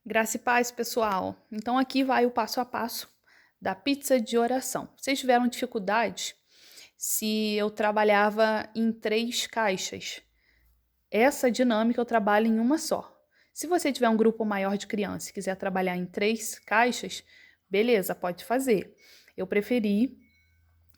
Graça e paz, pessoal. Então, aqui vai o passo a passo da pizza de oração. Vocês tiveram dificuldade se eu trabalhava em 3 caixas? Essa dinâmica eu trabalho em uma só. Se você tiver um grupo maior de crianças e quiser trabalhar em 3 caixas, beleza, pode fazer. Eu preferi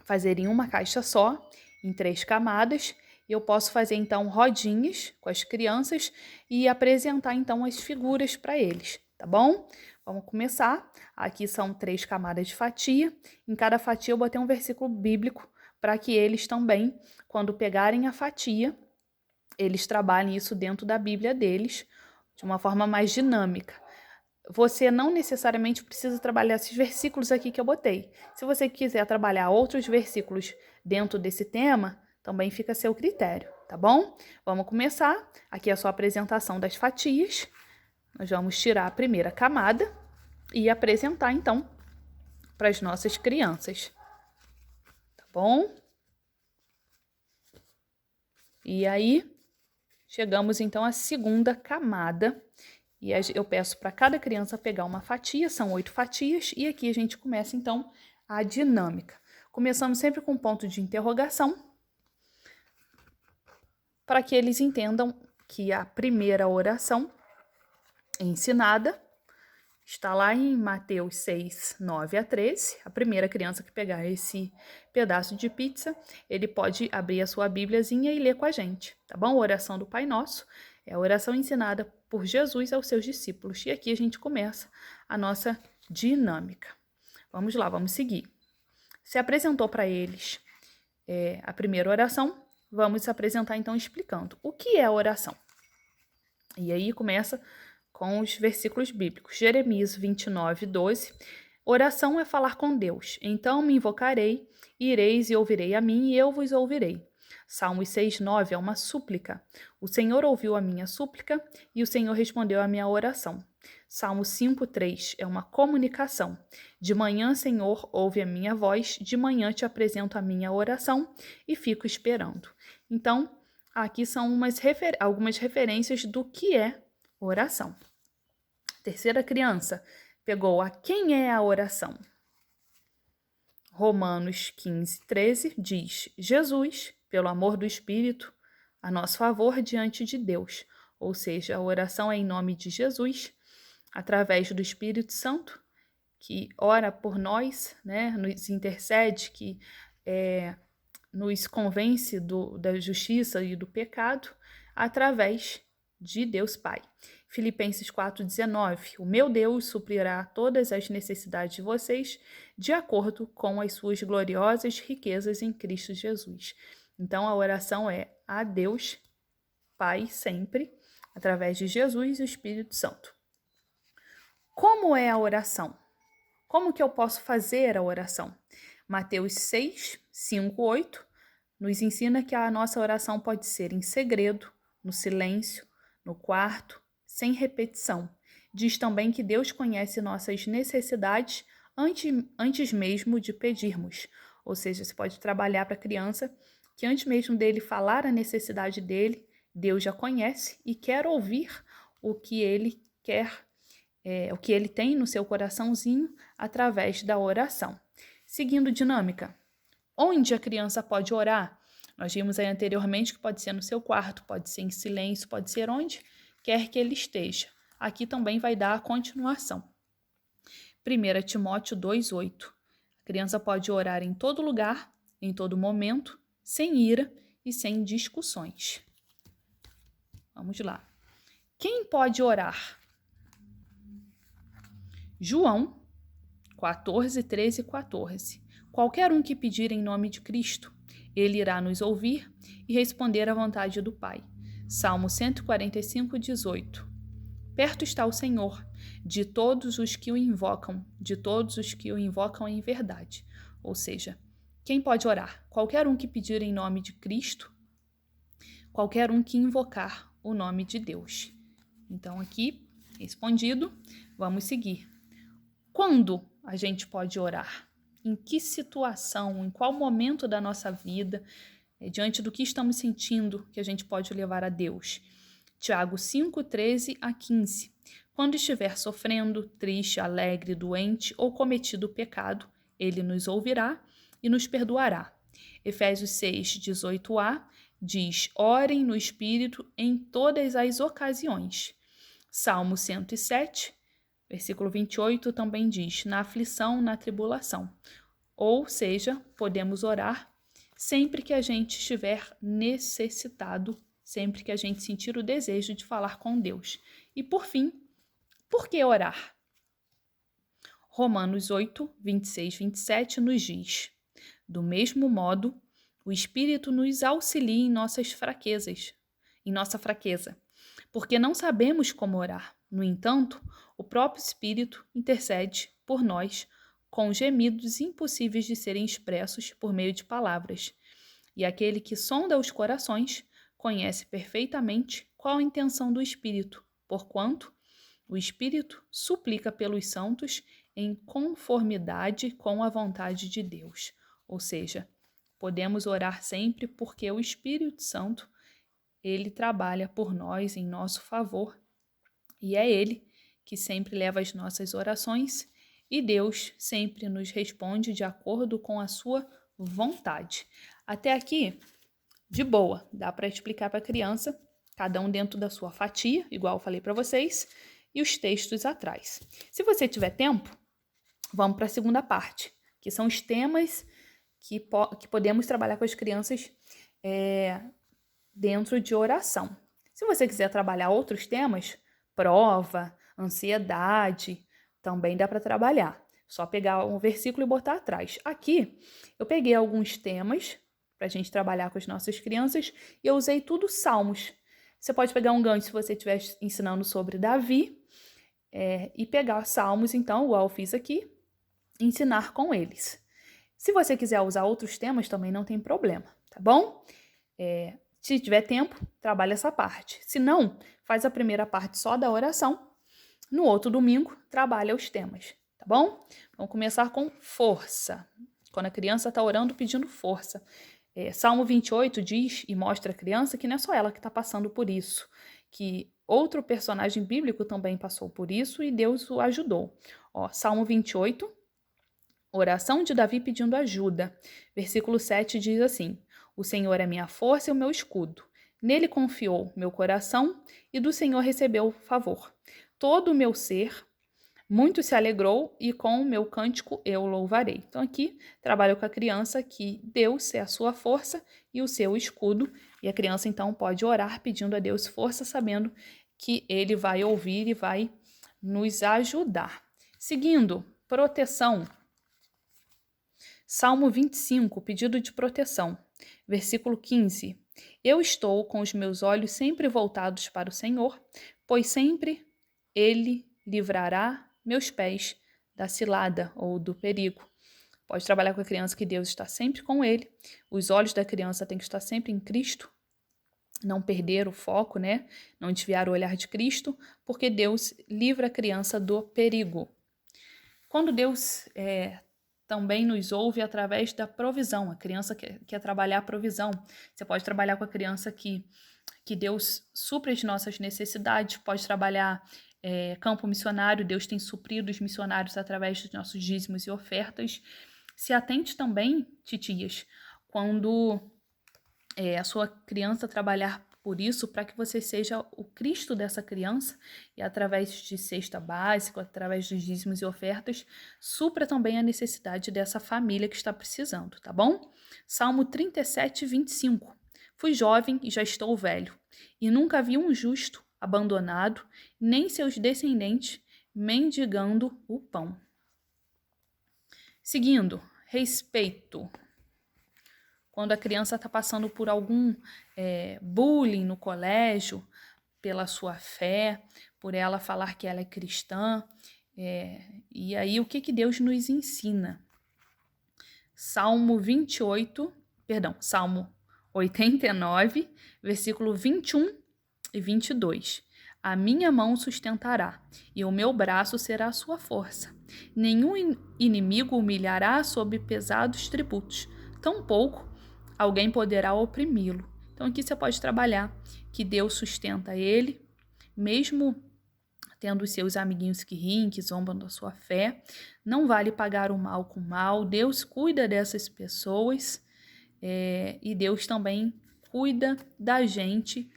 fazer em uma caixa só, em 3 camadas, e eu posso fazer então rodinhas com as crianças e apresentar então as figuras para eles, tá bom? Vamos começar. Aqui são 3 camadas de fatia. Em cada fatia eu botei um versículo bíblico para que eles também, quando pegarem a fatia, eles trabalhem isso dentro da Bíblia deles de uma forma mais dinâmica. Você não necessariamente precisa trabalhar esses versículos aqui que eu botei. Se você quiser trabalhar outros versículos dentro desse tema, também fica a seu critério, tá bom? Vamos começar. Aqui é a sua apresentação das fatias. Nós vamos tirar a primeira camada e apresentar, então, para as nossas crianças. Tá bom? E aí, chegamos, então, à segunda camada. E eu peço para cada criança pegar uma fatia, são 8 fatias, e aqui a gente começa então a dinâmica. Começamos sempre com um ponto de interrogação, para que eles entendam que a primeira oração ensinada está lá em Mateus 6, 9 a 13. A primeira criança que pegar esse pedaço de pizza, ele pode abrir a sua bíbliazinha e ler com a gente, tá bom? A oração do Pai Nosso é a oração ensinada por Jesus aos seus discípulos. E aqui a gente começa a nossa dinâmica. Vamos lá, vamos seguir. Se apresentou para eles a primeira oração, vamos apresentar então explicando o que é a oração. E aí começa com os versículos bíblicos. Jeremias 29, 12. Oração é falar com Deus. Então me invocarei, ireis e ouvirei a mim, e eu vos ouvirei. Salmos 6, 9 é uma súplica. O Senhor ouviu a minha súplica e o Senhor respondeu à minha oração. Salmo 5, 3 é uma comunicação. De manhã, Senhor, ouve a minha voz, de manhã te apresento a minha oração e fico esperando. Então, aqui são algumas referências do que é oração. Terceira criança pegou a quem é a oração. Romanos 15, 13 diz: Jesus, pelo amor do Espírito, a nosso favor diante de Deus. Ou seja, a oração é em nome de Jesus, através do Espírito Santo, que ora por nós, né, nos intercede, que nos convence da justiça e do pecado, através de Deus Pai. Filipenses 4,19. O meu Deus suprirá todas as necessidades de vocês de acordo com as suas gloriosas riquezas em Cristo Jesus. Então, a oração é a Deus Pai sempre, através de Jesus e o Espírito Santo. Como é a oração? Como que eu posso fazer a oração? Mateus 6, 5, 8 nos ensina que a nossa oração pode ser em segredo, no silêncio, no quarto, sem repetição. Diz também que Deus conhece nossas necessidades antes mesmo de pedirmos. Ou seja, você pode trabalhar para a criança que antes mesmo dele falar a necessidade dele, Deus já conhece e quer ouvir o que ele quer, o que ele tem no seu coraçãozinho através da oração. Seguindo dinâmica. Onde a criança pode orar? Nós vimos aí anteriormente que pode ser no seu quarto, pode ser em silêncio, pode ser onde quer que ele esteja. Aqui também vai dar a continuação. 1 Timóteo 2,8. A criança pode orar em todo lugar, em todo momento, sem ira e sem discussões. Vamos lá. Quem pode orar? João 14, 13 e 14. Qualquer um que pedir em nome de Cristo, ele irá nos ouvir e responder à vontade do Pai. Salmo 145, 18. Perto está o Senhor, de todos os que o invocam, de todos os que o invocam em verdade. Ou seja, quem pode orar? Qualquer um que pedir em nome de Cristo, qualquer um que invocar o nome de Deus. Então, aqui, respondido, vamos seguir. Quando a gente pode orar? Em que situação, em qual momento da nossa vida, diante do que estamos sentindo, que a gente pode levar a Deus? Tiago 5, 13 a 15. Quando estiver sofrendo, triste, alegre, doente ou cometido pecado, ele nos ouvirá e nos perdoará. Efésios 6, 18a diz: orem no Espírito em todas as ocasiões. Salmo 107, versículo 28 também diz: na aflição, na tribulação. Ou seja, podemos orar sempre que a gente estiver necessitado, sempre que a gente sentir o desejo de falar com Deus. E por fim, por que orar? Romanos 8, 26, 27 nos diz: do mesmo modo, o Espírito nos auxilia em nossas fraquezas, em nossa fraqueza, porque não sabemos como orar. No entanto, o próprio Espírito intercede por nós com gemidos impossíveis de serem expressos por meio de palavras. E aquele que sonda os corações conhece perfeitamente qual a intenção do Espírito, porquanto o Espírito suplica pelos santos em conformidade com a vontade de Deus. Ou seja, podemos orar sempre porque o Espírito Santo, ele trabalha por nós em nosso favor e é ele que sempre leva as nossas orações e Deus sempre nos responde de acordo com a sua vontade. Até aqui, de boa, dá para explicar para a criança, cada um dentro da sua fatia, igual eu falei para vocês, e os textos atrás. Se você tiver tempo, vamos para a segunda parte, que são os temas que podemos trabalhar com as crianças dentro de oração. Se você quiser trabalhar outros temas, prova, ansiedade, também dá para trabalhar. Só pegar um versículo e botar atrás. Aqui, eu peguei alguns temas para a gente trabalhar com as nossas crianças e eu usei tudo salmos. Você pode pegar um gancho se você estiver ensinando sobre Davi e pegar salmos, então, igual eu fiz aqui, ensinar com eles. Se você quiser usar outros temas, também não tem problema, tá bom? Se tiver tempo, trabalha essa parte. Se não, faz a primeira parte só da oração. No outro domingo, trabalha os temas, tá bom? Vamos começar com força. Quando a criança está orando pedindo força. Salmo 28 diz e mostra a criança que não é só ela que está passando por isso, que outro personagem bíblico também passou por isso e Deus o ajudou. Salmo 28, oração de Davi pedindo ajuda. Versículo 7 diz assim: o Senhor é minha força e o meu escudo. Nele confiou meu coração e do Senhor recebeu favor. Todo o meu ser muito se alegrou e com o meu cântico eu louvarei. Então aqui trabalho com a criança que Deus é a sua força e o seu escudo. E a criança então pode orar pedindo a Deus força, sabendo que Ele vai ouvir e vai nos ajudar. Seguindo, proteção. Salmo 25, pedido de proteção. Versículo 15. Eu estou com os meus olhos sempre voltados para o Senhor, pois sempre Ele livrará meus pés da cilada ou do perigo. Pode trabalhar com a criança que Deus está sempre com ele. Os olhos da criança têm que estar sempre em Cristo. Não perder o foco, né? Não desviar o olhar de Cristo, porque Deus livra a criança do perigo. Quando Deus também nos ouve através da provisão. A criança quer trabalhar a provisão. Você pode trabalhar com a criança que Deus supre as nossas necessidades, pode trabalhar campo missionário, Deus tem suprido os missionários através dos nossos dízimos e ofertas. Se atente também, titias, quando a sua criança trabalhar por isso, para que você seja o Cristo dessa criança e através de cesta básica, através dos dízimos e ofertas, supra também a necessidade dessa família que está precisando, tá bom? Salmo 37, 25. Fui jovem e já estou velho, e nunca vi um justo abandonado, nem seus descendentes mendigando o pão. Seguindo, respeito. Quando a criança está passando por algum bullying no colégio, pela sua fé, por ela falar que ela é cristã, e aí o que Deus nos ensina? Salmo 89, versículo 21 e 22. A minha mão sustentará, e o meu braço será a sua força. Nenhum inimigo humilhará sob pesados tributos, tampouco alguém poderá oprimi-lo. Então aqui você pode trabalhar que Deus sustenta ele, mesmo tendo os seus amiguinhos que riem, que zombam da sua fé. Não vale pagar o mal com o mal. Deus cuida dessas pessoas e Deus também cuida da gente,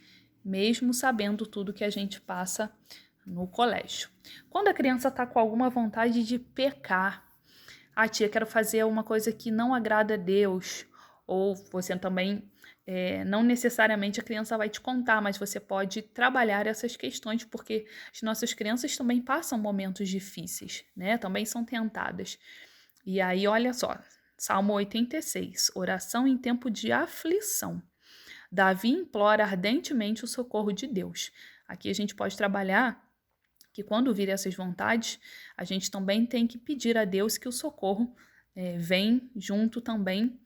mesmo sabendo tudo que a gente passa no colégio. Quando a criança está com alguma vontade de pecar, tia, quero fazer uma coisa que não agrada a Deus, ou você também, não necessariamente a criança vai te contar, mas você pode trabalhar essas questões, porque as nossas crianças também passam momentos difíceis, né? Também são tentadas. E aí, olha só, Salmo 86, oração em tempo de aflição. Davi implora ardentemente o socorro de Deus. Aqui a gente pode trabalhar que quando vir essas vontades, a gente também tem que pedir a Deus que o socorro vem junto também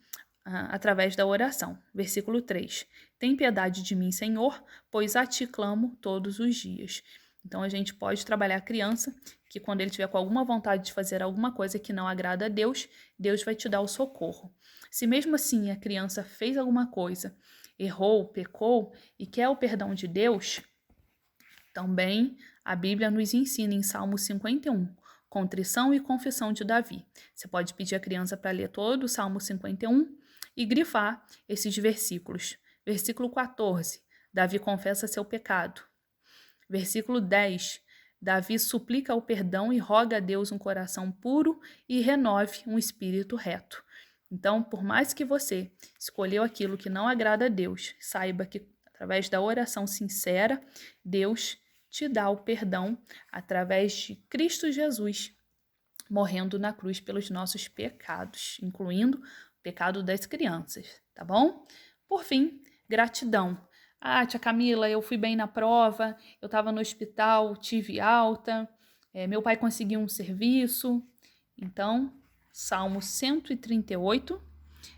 através da oração. Versículo 3. Tem piedade de mim, Senhor, pois a ti clamo todos os dias. Então a gente pode trabalhar a criança, que quando ele tiver com alguma vontade de fazer alguma coisa que não agrada a Deus, Deus vai te dar o socorro. Se mesmo assim a criança fez alguma coisa, errou, pecou e quer o perdão de Deus, também a Bíblia nos ensina em Salmo 51, contrição e confissão de Davi. Você pode pedir a criança para ler todo o Salmo 51 e grifar esses versículos. Versículo 14, Davi confessa seu pecado. Versículo 10, Davi suplica o perdão e roga a Deus um coração puro e renove um espírito reto. Então, por mais que você escolheu aquilo que não agrada a Deus, saiba que através da oração sincera, Deus te dá o perdão através de Cristo Jesus, morrendo na cruz pelos nossos pecados, incluindo o pecado das crianças, tá bom? Por fim, gratidão. Tia Camila, eu fui bem na prova, eu estava no hospital, tive alta, meu pai conseguiu um serviço. Então, Salmo 138,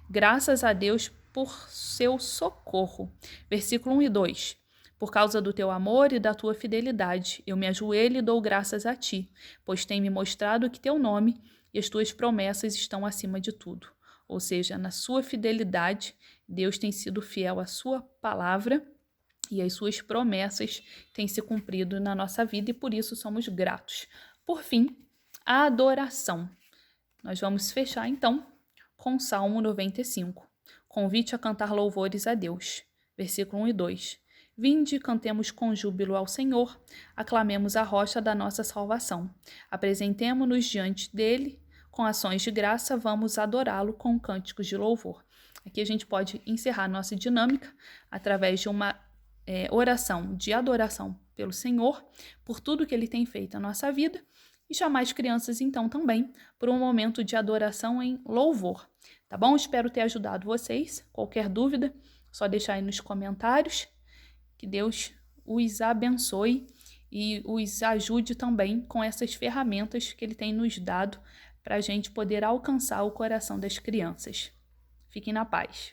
graças a Deus por seu socorro. Versículo 1 e 2. Por causa do teu amor e da tua fidelidade, eu me ajoelho e dou graças a ti, pois tem me mostrado que teu nome e as tuas promessas estão acima de tudo. Ou seja, na sua fidelidade, Deus tem sido fiel à sua palavra e as suas promessas têm se cumprido na nossa vida e por isso somos gratos. Por fim, a adoração. Nós vamos fechar então com o Salmo 95. Convite a cantar louvores a Deus. Versículo 1 e 2. Vinde, cantemos com júbilo ao Senhor, aclamemos a rocha da nossa salvação. Apresentemo-nos diante dele, com ações de graça, vamos adorá-lo com cânticos de louvor. Aqui a gente pode encerrar nossa dinâmica através de uma oração de adoração pelo Senhor, por tudo que ele tem feito na nossa vida, e chamar as crianças, então, também por um momento de adoração em louvor. Tá bom? Espero ter ajudado vocês. Qualquer dúvida, só deixar aí nos comentários. Que Deus os abençoe e os ajude também com essas ferramentas que Ele tem nos dado para a gente poder alcançar o coração das crianças. Fiquem na paz.